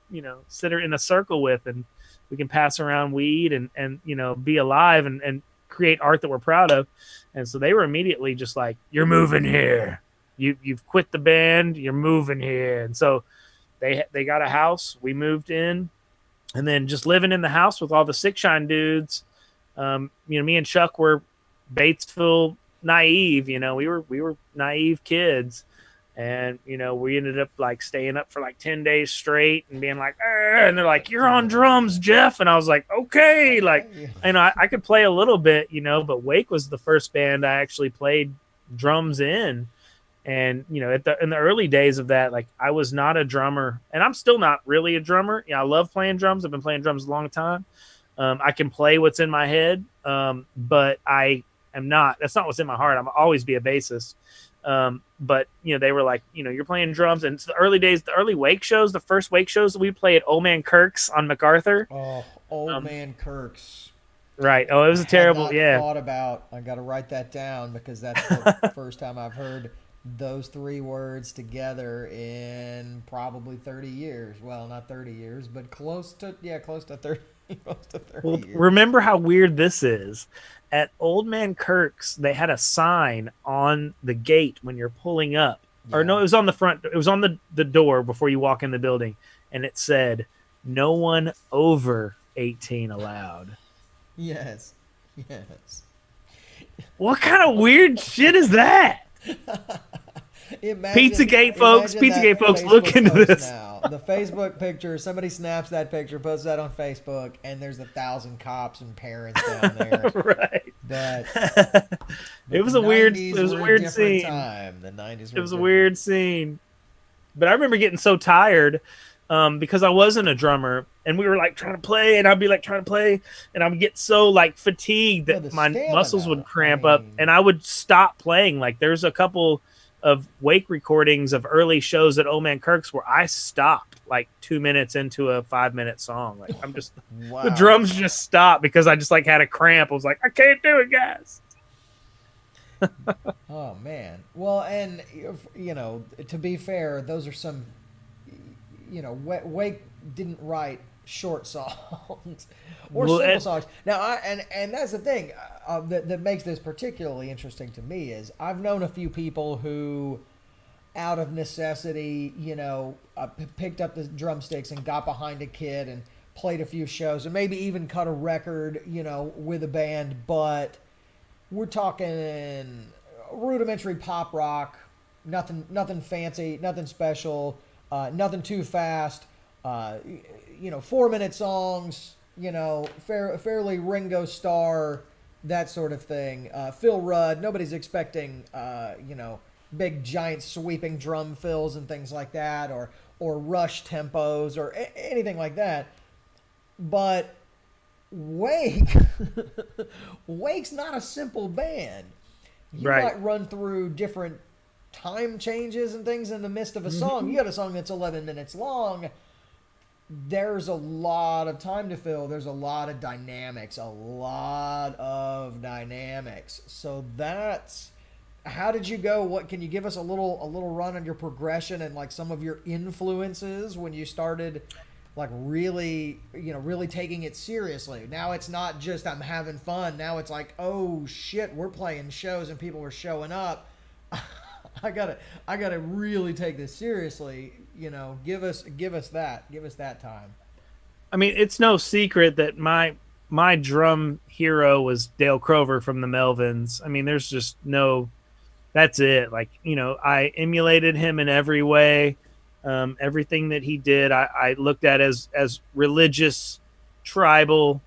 sit in a circle with, and we can pass around weed and be alive and create art that we're proud of. And so they were immediately just like, you're moving here. You've quit the band. You're moving here. And so they got a house. We moved in, and then just living in the house with all the Sick Shine dudes. Me and Chuck were Batesville naive. We were naive kids, and we ended up like staying up for like 10 days straight and being like, and they're like, you're on drums, Jeff. And I was like, okay. Like, I could play a little bit, but Wake was the first band I actually played drums in. And in the early days of that, like I was not a drummer, and I'm still not really a drummer. I love playing drums. I've been playing drums a long time. I can play what's in my head, but I am not. That's not what's in my heart. I'm always be a bassist. But they were like, you're playing drums, and it's the early days, the early wake shows, the first wake shows that we played at Old Man Kirk's on MacArthur.
Oh, Old Man Kirk's.
Right. Oh, it was a terrible. Yeah.
I got to write that down because that's the first time I've heard those three words together in probably 30 years. Well, not 30 years, but close to 30. Close to 30
Well,
years.
remember how weird this is. At Old Man Kirk's, they had a sign on the gate when you're pulling up.
Yeah.
Or no, it was on the front. It was on the door before you walk in the building. And it said, "No one over 18 allowed."
Yes.
What kind of weird shit is that? Pizzagate folks, look into
post
this.
Now. The Facebook picture, somebody snaps that picture, posts that on Facebook, and there's 1,000 cops and parents down there.
Right.
But
it was a weird
scene.
The
90s
it was a weird scene. But I remember getting so tired because I wasn't a drummer, and we were like trying to play, and I'd be like trying to play, and I would get so like fatigued that my muscles would cramp up, and I would stop playing. Like there's a couple of wake recordings of early shows at Old Man Kirk's where I stopped like 2 minutes into a 5-minute song. Like I'm just
wow.
The drums just stopped because I just like had a cramp. I was like, I can't do it, guys.
Oh man. Well, and to be fair, those are some Wake didn't write short songs or simple songs. Now, and that's the thing that makes this particularly interesting to me is I've known a few people who, out of necessity, picked up the drumsticks and got behind a kid and played a few shows and maybe even cut a record, with a band. But we're talking rudimentary pop rock, nothing fancy, nothing special. Nothing too fast, 4-minute songs, fairly Ringo Starr, that sort of thing. Phil Rudd, nobody's expecting, big giant sweeping drum fills and things like that, or rush tempos or anything like that. But Wake's not a simple band. You might run through different time changes and things in the midst of a song. You got a song that's 11 minutes long. There's a lot of time to fill. There's a lot of dynamics. So that's how did you go? What can you give us a little run on your progression and like some of your influences when you started like really taking it seriously? Now it's not just I'm having fun. Now it's like, oh shit, we're playing shows and people are showing up. I gotta really take this seriously. Give us that time.
I mean, it's no secret that my drum hero was Dale Crover from the Melvins. I mean, there's just no. That's it. Like I emulated him in every way. Everything that he did, I looked at as religious, tribal,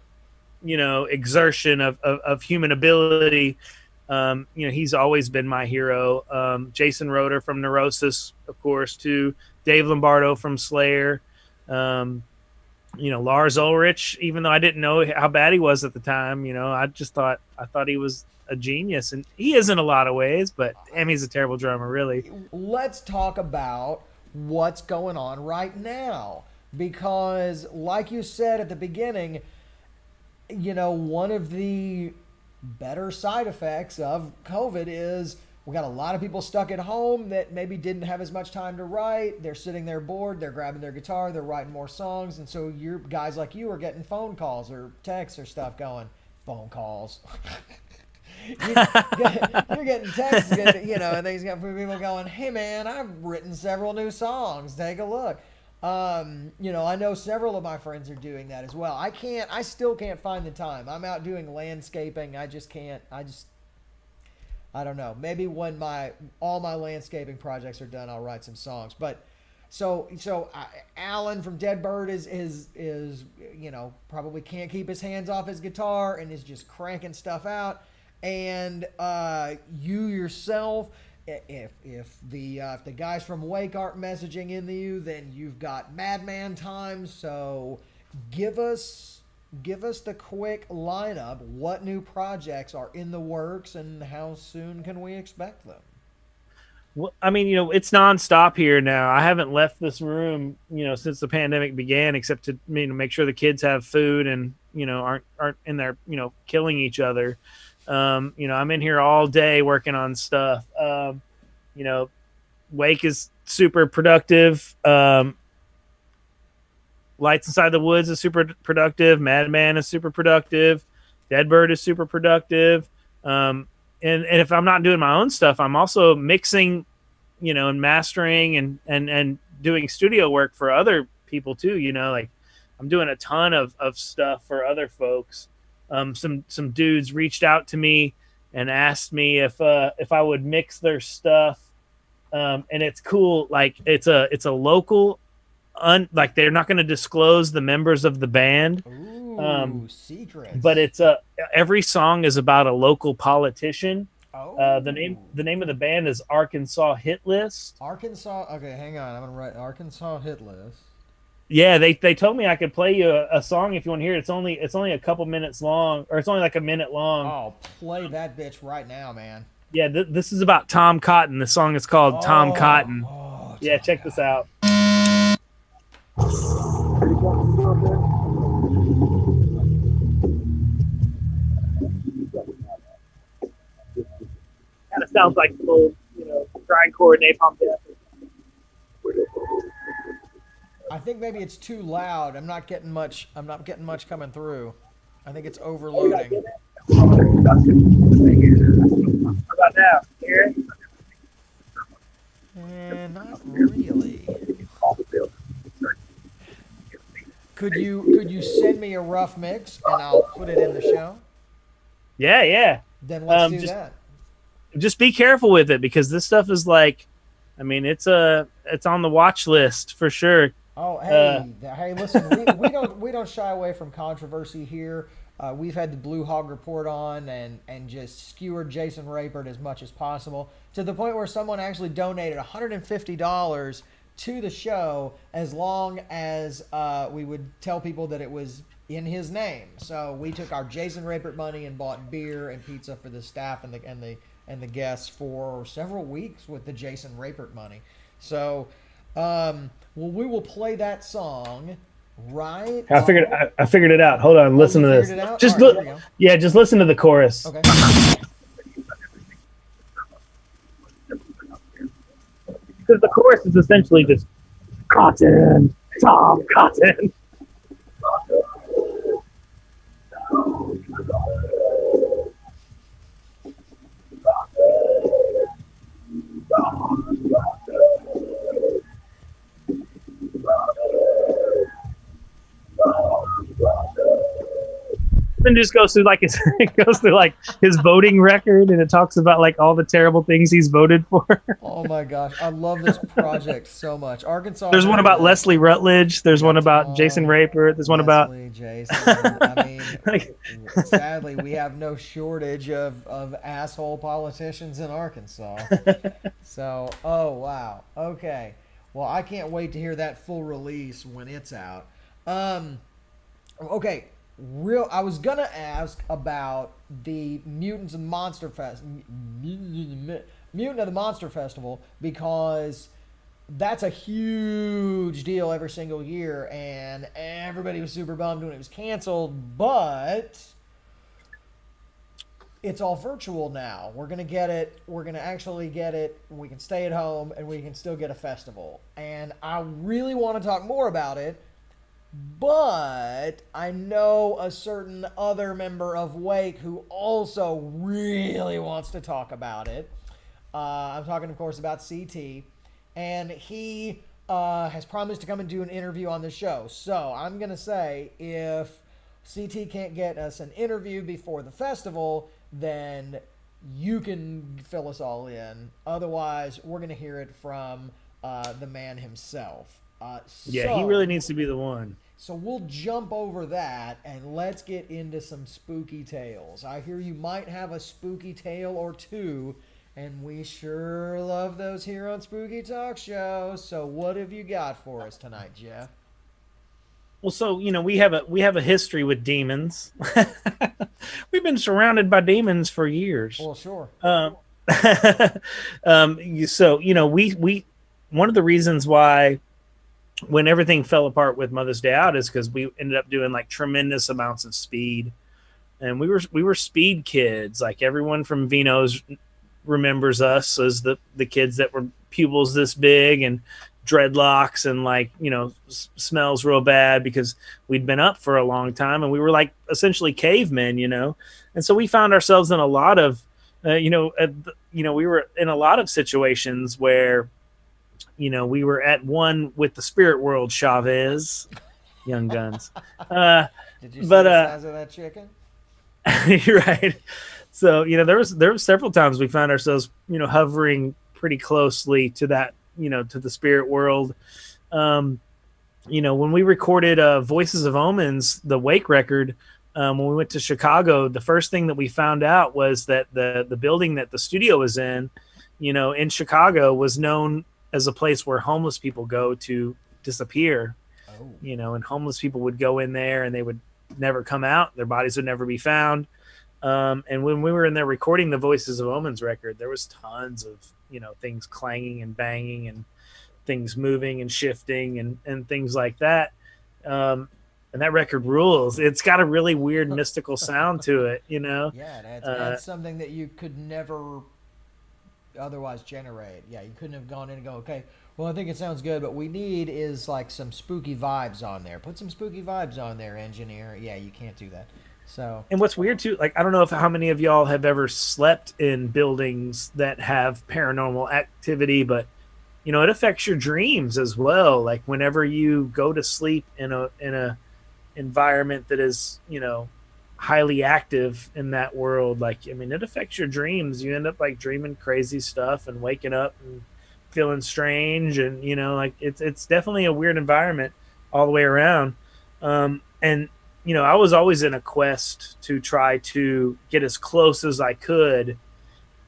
exertion of human ability. He's always been my hero. Jason Roeder from Neurosis, of course, too. Dave Lombardo from Slayer. Lars Ulrich, even though I didn't know how bad he was at the time, I thought he was a genius, and he is in a lot of ways, but damn, he's a terrible drummer, really.
Let's talk about what's going on right now, because like you said at the beginning, one of the better side effects of COVID is we got a lot of people stuck at home that maybe didn't have as much time to write. They're sitting there bored. They're grabbing their guitar. They're writing more songs. And so your guys like you are getting phone calls or texts or stuff going. Phone calls. You're getting texts, and things got people going, hey man, I've written several new songs. Take a look. I know several of my friends are doing that as well. I still can't find the time. I'm out doing landscaping. I don't know. Maybe when all my landscaping projects are done, I'll write some songs. But so Alan from Deadbird is probably can't keep his hands off his guitar and is just cranking stuff out. and you yourself. If the guys from Wake aren't messaging into you, then you've got Madman time. So give us the quick lineup. What new projects are in the works, and how soon can we expect them?
Well, I mean, it's nonstop here now. I haven't left this room, since the pandemic began, except to make sure the kids have food and aren't in there, killing each other. I'm in here all day working on stuff. Wake is super productive. Lights Inside the Woods is super productive. Madman is super productive. Deadbird is super productive. And if I'm not doing my own stuff, I'm also mixing, and mastering and doing studio work for other people too. Like I'm doing a ton of stuff for other folks. Some dudes reached out to me and asked me if I would mix their stuff. And it's cool. Like it's a local, like they're not going to disclose the members of the band.
Ooh, secrets.
But it's every song is about a local politician.
Oh.
The name of the band is Arkansas Hit List.
Arkansas. Okay, hang on. I'm gonna write Arkansas Hit List.
Yeah, they told me I could play you a song if you want to hear it. It's only a couple minutes long, or it's only like a minute long.
Oh, play that bitch right now, man.
Yeah, this is about Tom Cotton. The song is called Tom Cotton. Yeah, check this out. Kind of sounds like some old, grindcore Napalm Death.
I think maybe it's too loud. I'm not getting much coming through. I think it's overloading.
How about now? Hear it?
Not really. Could you send me a rough mix and I'll put it in the show?
Yeah.
Then let's do that.
Just be careful with it, because this stuff is like, I mean, it's on the watch list for sure.
Oh, hey, listen, we don't shy away from controversy here. We've had the Blue Hog Report on and just skewered Jason Rapert as much as possible, to the point where someone actually donated $150 to the show as long as we would tell people that it was in his name. So we took our Jason Rapert money and bought beer and pizza for the staff and the guests for several weeks with the Jason Rapert money. So, we will play that song, right?
I figured it out. Hold on, listen to this. Just just listen to the chorus.
Okay.
Because the chorus is essentially just Cotton, Tom Cotton. And just goes through his voting record, and it talks about like all the terrible things he's voted for.
Oh my gosh, I love this project so much. Arkansas.
There's one about Leslie Rutledge. There's one about Jason Rapert. There's one about
Jason. I mean, sadly, we have no shortage of asshole politicians in Arkansas. So, oh wow, okay. Well, I can't wait to hear that full release when it's out. Okay. I was gonna ask about the Mutants and Monster Fest, Mutant of the Monster Festival, because that's a huge deal every single year, and everybody was super bummed when it was canceled. But it's all virtual now. We're gonna get it. We're gonna actually get it. We can stay at home, and we can still get a festival. And I really want to talk more about it. But I know a certain other member of Wake who also really wants to talk about it. I'm talking, of course, about CT. And he has promised to come and do an interview on the show. So I'm going to say, if CT can't get us an interview before the festival, then you can fill us all in. Otherwise, we're going to hear it from the man himself.
He really needs to be the one.
So we'll jump over that and let's get into some spooky tales. I hear you might have a spooky tale or two, and we sure love those here on Spooky Talk Show. So what have you got for us tonight, Jeff?
Well, so we have a history with demons. We've been surrounded by demons for years.
Well, sure.
So we one of the reasons why when everything fell apart with Mother's Day Out is because we ended up doing like tremendous amounts of speed, and we were speed kids. Like everyone from Vino's remembers us as the kids that were pupils this big and dreadlocks and like smells real bad because we'd been up for a long time and we were like essentially cavemen, and so we found ourselves in a lot of we were in a lot of situations where we were at one with the spirit world Chavez, Young Guns.
Did you see the size of that chicken?
You're right. So there was several times we found ourselves hovering pretty closely to that to the spirit world. When we recorded Voices of Omens, the Wake record, when we went to Chicago, the first thing that we found out was that the building that the studio was in Chicago was known as a place where homeless people go to disappear. And homeless people would go in there and they would never come out. Their bodies would never be found. And when we were in there recording the Voices of Omens record, there was tons of, things clanging and banging and things moving and shifting and things like that. And that record rules. It's got a really weird mystical sound to it,
Yeah, it adds something that you could never otherwise generate. Yeah, you couldn't have gone in and go, okay, well, I think it sounds good, but we need is like some spooky vibes on there. Put some spooky vibes on there, engineer. Yeah, you can't do that. So,
and what's weird too, like I don't know how many of y'all have ever slept in buildings that have paranormal activity, but it affects your dreams as well. Like whenever you go to sleep in a environment that is highly active in that world, it affects your dreams. You end up like dreaming crazy stuff and waking up and feeling strange, and it's definitely a weird environment all the way around. And I was always in a quest to try to get as close as I could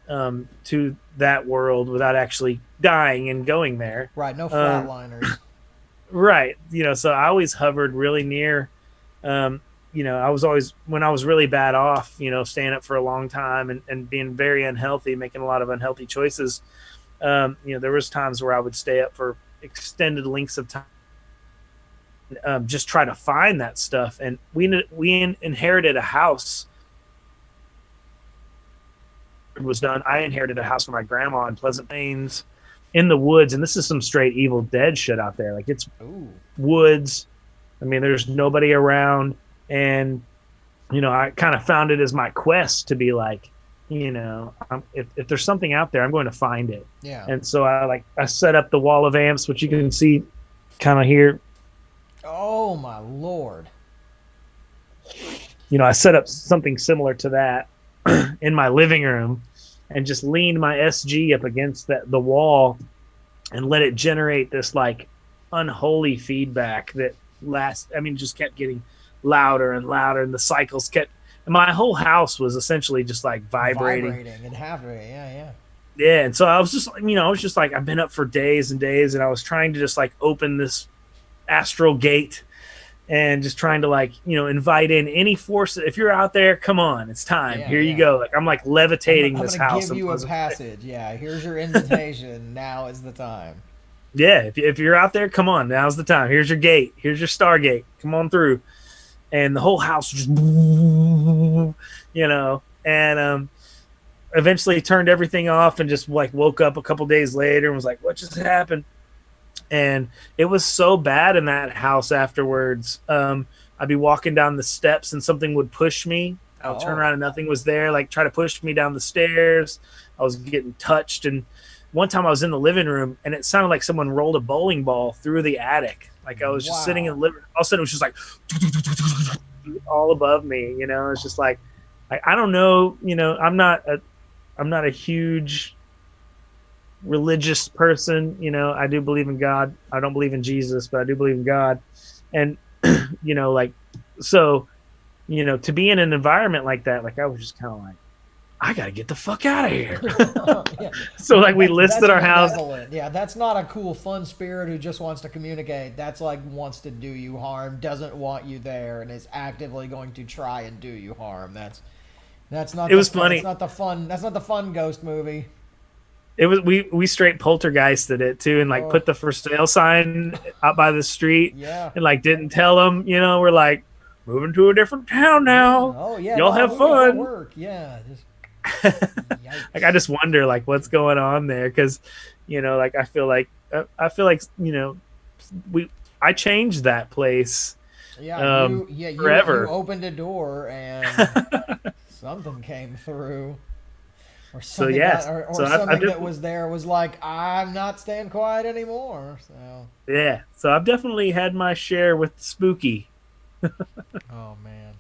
to that world without actually dying and going there.
Right, no flatliners.
Right, so I always hovered really near. I was always, when I was really bad off, staying up for a long time and being very unhealthy, making a lot of unhealthy choices. There was times where I would stay up for extended lengths of time. Just try to find that stuff, and we inherited a house. It was done. I inherited a house from my grandma in Pleasant Plains, in the woods, and this is some straight Evil Dead shit out there. Like it's woods. I mean, there's nobody around, and I kind of found it as my quest to be like, if there's something out there, I'm going to find it.
Yeah.
And so I set up the wall of amps, which you can see kind of here.
Oh my Lord.
I set up something similar to that in my living room and just leaned my SG up against the wall and let it generate this like unholy feedback that just kept getting louder and louder, and the cycles kept, and my whole house was essentially just like vibrating
and happening. Yeah.
Yeah. And so I was just like, I've been up for days and days, and I was trying to just like open this astral gate and just trying to like invite in any force. If you're out there, come on, it's time. Here you go. Like I'm like levitating this house.
I'm gonna give you a passage. Yeah, here's your invitation. Now is the time.
Yeah, if you're out there, come on, now's the time. Here's your gate. Here's your Stargate. Come on through. And the whole house just and eventually turned everything off and just like woke up a couple days later and was like, what just happened? And it was so bad in that house afterwards. I'd be walking down the steps and something would push me. I would turn around and nothing was there, like try to push me down the stairs. I was getting touched. And one time I was in the living room and it sounded like someone rolled a bowling ball through the attic. Like I was just sitting in the living room. All of a sudden it was just like all above me, It's just like, I don't know, I'm not a huge religious person. I do believe in God. I don't believe in Jesus, but I do believe in God. And you know, like, so, you know, to be in an environment like that, like I was just kind of like, I gotta get the fuck out of here.
Yeah.
So like we listed
That's
our house.
malevolent. Yeah, that's not a cool, fun spirit who just wants to communicate. That's like wants to do you harm, doesn't want you there, and is actively going to try and do you harm. That's not.
It was funny.
That's not the fun. That's not the fun ghost movie.
It was we straight poltergeisted it too, and like put the for sale sign out by the street.
Yeah.
And like didn't tell them, you know, we're like moving to a different town now.
Oh yeah.
Y'all have fun.
Work. Yeah. Just,
like I just wonder like what's going on there, because you know, like I feel like you know, I changed that place.
Yeah.
Forever.
You opened a door and something came through. Or something, something that was there was like, I'm not staying quiet anymore. So
yeah, so I've definitely had my share with spooky.
Oh man,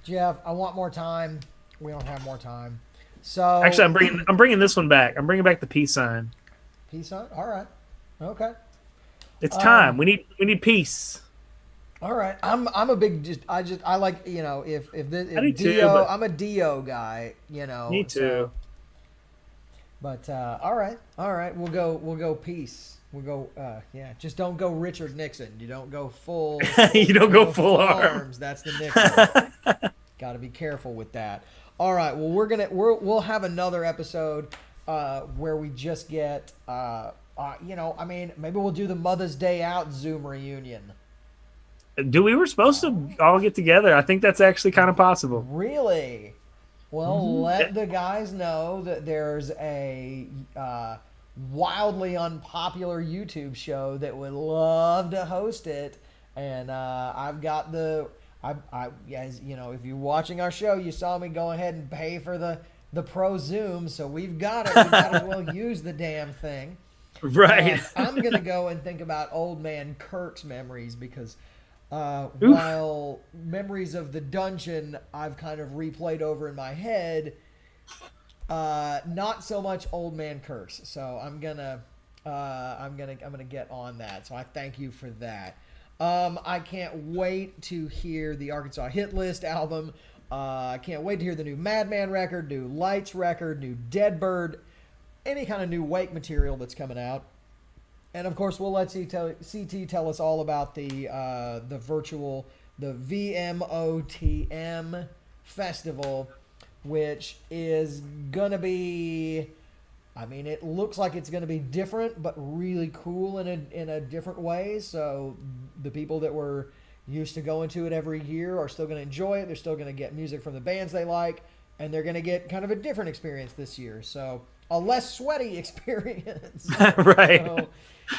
Jeff, I want more time. We don't have more time. So
actually, I'm bringing this one back. I'm bringing back the peace sign.
Peace sign. All right. Okay.
It's time. We need peace.
All right, I'm a big I like, you know, if
do
Dio,
too,
I'm a Dio guy, you know.
Me too.
So, but all right, we'll go peace. We'll go just don't go Richard Nixon. You don't go full.
You don't go full arms.
That's the Nixon. Got to be careful with that. All right, well we'll have another episode where we just get you know, I mean, maybe we'll do the Mother's Day Out Zoom reunion.
We were supposed to all get together. I think that's actually kind of possible.
Really? Well, let the guys know that there's a wildly unpopular YouTube show that would love to host it, and I've got guys, you know, if you're watching our show, you saw me go ahead and pay for the pro Zoom, so we've got it. We might as well use the damn thing.
Right.
I'm gonna go and think about Old Man Kirk's memories, because while memories of the dungeon I've kind of replayed over in my head, not so much Old Man Kirk's. So I'm gonna get on that. So I thank you for that. I can't wait to hear the Arkansas Hit List album. I can't wait to hear the new Madman record, new Lights record, new Deadbird, any kind of new Wake material that's coming out. And of course, we'll let CT tell us all about the virtual, the VMOTM festival, which is gonna be, I mean, it looks like it's gonna be different, but really cool in a different way. So the people that were used to going to it every year are still gonna enjoy it. They're still gonna get music from the bands they like, and they're gonna get kind of a different experience this year. So a less sweaty experience.
Right.
So,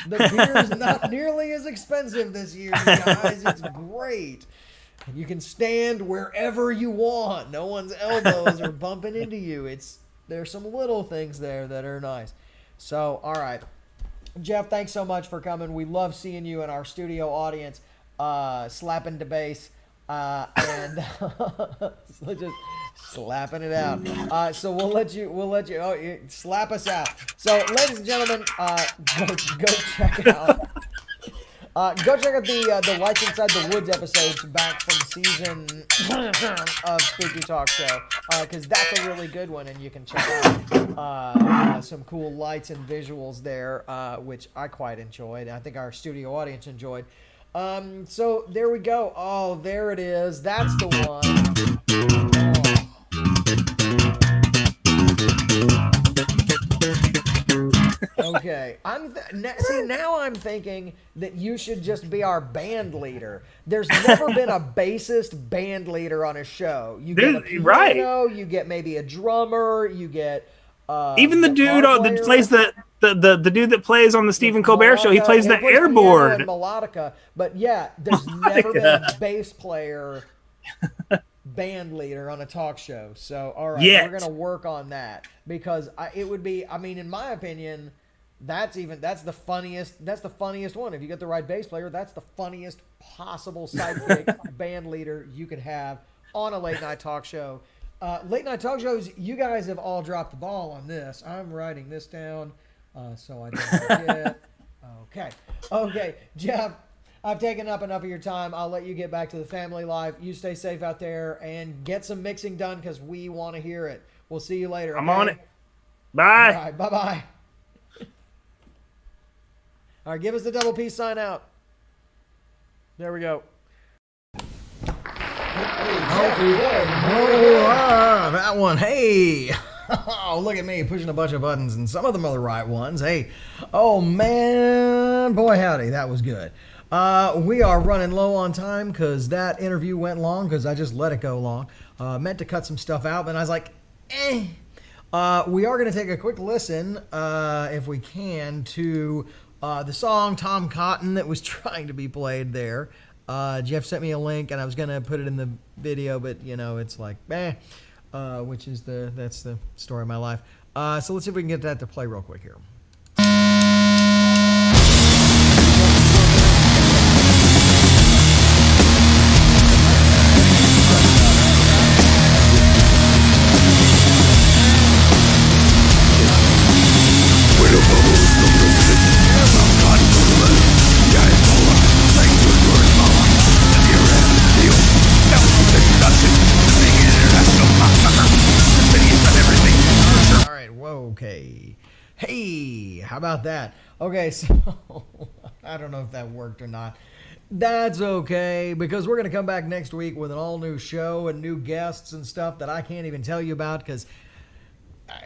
the beer's not nearly as expensive this year, you guys. It's great. You can stand wherever you want. No one's elbows are bumping into you. There's some little things there that are nice. So, all right. Jeff, thanks so much for coming. We love seeing you in our studio audience, slapping the bass, and so just slapping it out. So we'll let you slap us out. So ladies and gentlemen, go check out the Lights Inside the Woods episodes back from season of Spooky Talk Show, because that's a really good one, and you can check out some cool lights and visuals there, which I quite enjoyed. I think our studio audience enjoyed. So there we go. Oh, there it is. That's the one. Okay. Now I'm thinking that you should just be our band leader. There's never been a bassist band leader on a show. You get a piano, you get maybe a drummer, you get
even the dude that plays the dude that plays on the Stephen Colbert show. He plays the airboard
melodica. But yeah, there's never been a bass player band leader on a talk show. So all right, we're gonna work on that, because it would be, I mean, in my opinion, that's the funniest one. If you get the right bass player, that's the funniest possible sidekick band leader you could have on a late night talk show. Late night talk shows, you guys have all dropped the ball on this. I'm writing this down so I don't forget. Okay, Jeff, I've taken up enough of your time. I'll let you get back to the family life. You stay safe out there and get some mixing done because we want to hear it. We'll see you later.
I'm
okay?
on it. Bye.
All right, bye-bye. All right, give us the double peace sign out. There we go. That one. Hey. Oh, look at me pushing a bunch of buttons, and some of them are the right ones. Hey. Oh, man. Boy, howdy. That was good. We are running low on time because that interview went long because I just let it go long. Meant to cut some stuff out, but I was like, eh. We are going to take a quick listen, if we can, to the song Tom Cotton that was trying to be played there. Jeff sent me a link, and I was going to put it in the video, but, you know, it's like, which is that's the story of my life. So let's see if we can get that to play real quick here. Okay. Hey, how about that? Okay, so I don't know if that worked or not. That's okay, because we're going to come back next week with an all-new show and new guests and stuff that I can't even tell you about because,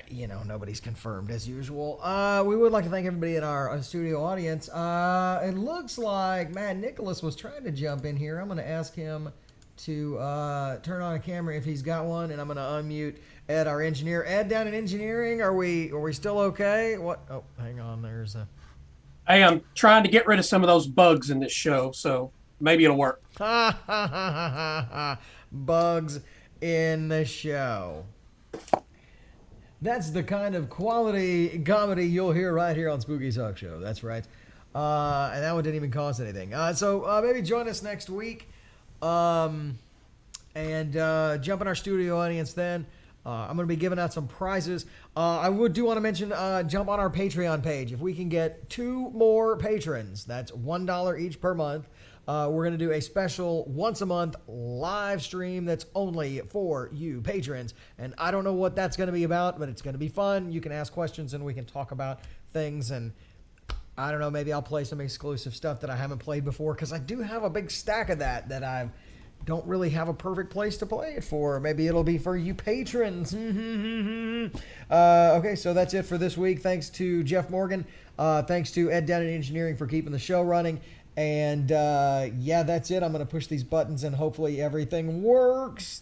you know, nobody's confirmed as usual. We would like to thank everybody in our studio audience. It looks like Matt Nicholas was trying to jump in here. I'm going to ask him to turn on a camera if he's got one, and I'm going to unmute Ed, our engineer. Ed, down in engineering, are we still okay? What? Oh, hang on. There's a.
Hey, I'm trying to get rid of some of those bugs in this show, so maybe it'll work.
Bugs in the show. That's the kind of quality comedy you'll hear right here on Spooky Talk Show. That's right. And that one didn't even cost anything. So maybe join us next week. And jump in our studio audience then. I'm going to be giving out some prizes. I do want to mention, jump on our Patreon page. If we can get 2 more patrons, that's $1 each per month, we're going to do a special once a month live stream that's only for you patrons. And I don't know what that's going to be about, but it's going to be fun. You can ask questions and we can talk about things. And I don't know, maybe I'll play some exclusive stuff that I haven't played before because I do have a big stack of that I don't really have a perfect place to play it for. Maybe it'll be for you patrons. Okay, so that's it for this week. Thanks to Jeff Morgan. Thanks to Ed down in engineering for keeping the show running. And yeah, that's it. I'm going to push these buttons and hopefully everything works.